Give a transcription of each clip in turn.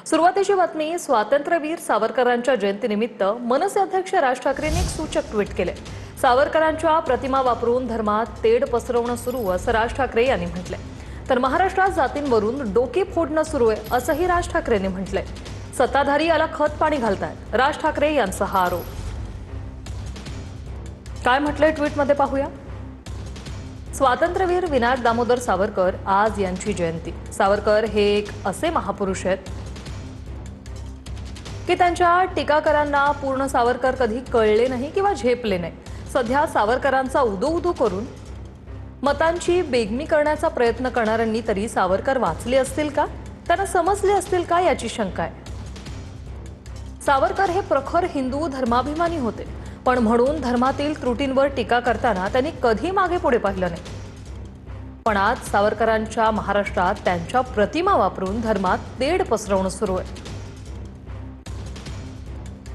सुरुवातीची बातमी स्वातंत्र्यवीर सावरकरांच्या जयंतीनिमित्त मनसे अध्यक्ष राज ठाकरेंनी एक सूचक ट्विट केले। सावरकरांच्या प्रतिमा वापरून धर्मात तेढ पसरवणं सुरू असं राज ठाकरे यांनी म्हटलंय। तर महाराष्ट्रात जातींवरून डोकी फोडणं सुरू आहे असंही राज ठाकरेंनी म्हटलंय। सत्ताधारी याला खत पाणी घालतायत, राज ठाकरे यांचा हा आरोप। काय म्हटलंय ट्विटमध्ये पाहूया। स्वातंत्र्यवीर विनायक दामोदर सावरकर आज यांची जयंती। सावरकर हे एक असे महापुरुष आहेत की त्यांच्या टीकाकारांना पूर्ण सावरकर कधी कळले नाही किंवा झेपले नाही। सध्या सावरकरांचा उदो करून मतांची बेगमी करण्याचा प्रयत्न करणाऱ्यांनी तरी सावरकर वाचले असतील का, त्यांना समजले असतील का याची शंका आहे। सावरकर हे प्रखर हिंदू धर्माभिमानी होते, पण म्हणून धर्मातील त्रुटींवर टीका करताना त्यांनी कधी मागे पुढे पाहिलं नाही। पण आज सावरकरांच्या महाराष्ट्रात त्यांच्या प्रतिमा वापरून धर्मात तेढ पसरवणं सुरू आहे।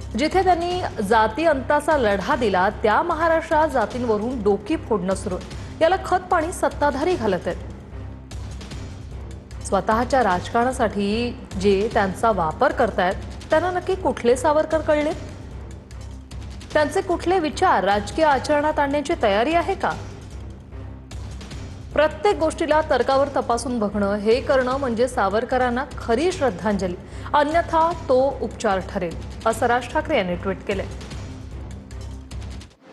जिथे त्यांनी जाती अंताचा लढा दिला त्या महाराष्ट्रात जातींवरून डोकी फोडणं सुरू आहे। याला खत पाणी सत्ताधारी घालत आहेत। स्वतःच्या राजकारणासाठी जे त्यांचा वापर करतायत त्यांना नक्की कुठले सावरकर कळले, त्यांचे कुठले विचार राजकीय आचरणात आणण्याची तयारी आहे का? प्रत्येक गोष्टीला तर्कावर तपासून बघणं हे करणं म्हणजे सावरकरांना खरी श्रद्धांजली, अन्यथा तो उपचार ठरेल असं राज ठाकरे यांनी ट्विट केले।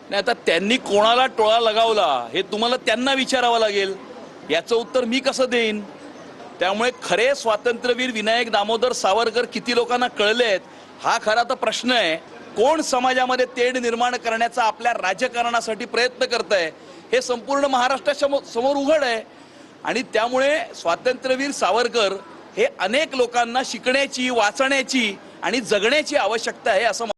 नाही, आता त्यांनी कोणाला टोळा लगावला हे तुम्हाला त्यांना विचारावं लागेल, याचं उत्तर मी कसं देईन? त्यामुळे खरे स्वातंत्र्यवीर विनायक दामोदर सावरकर किती लोकांना कळलेत हा खरा तर प्रश्न आहे। कोण समाजामध्ये तेढ निर्माण करण्याचा आपल्या राजकारणासाठी प्रयत्न करतंय हे संपूर्ण महाराष्ट्रासमोर उघड आहे। आणि त्यामुळे स्वातंत्र्यवीर सावरकर हे अनेक लोकांना शिकण्याची, वाचण्याची आणि जगण्याची आवश्यकता आहे असं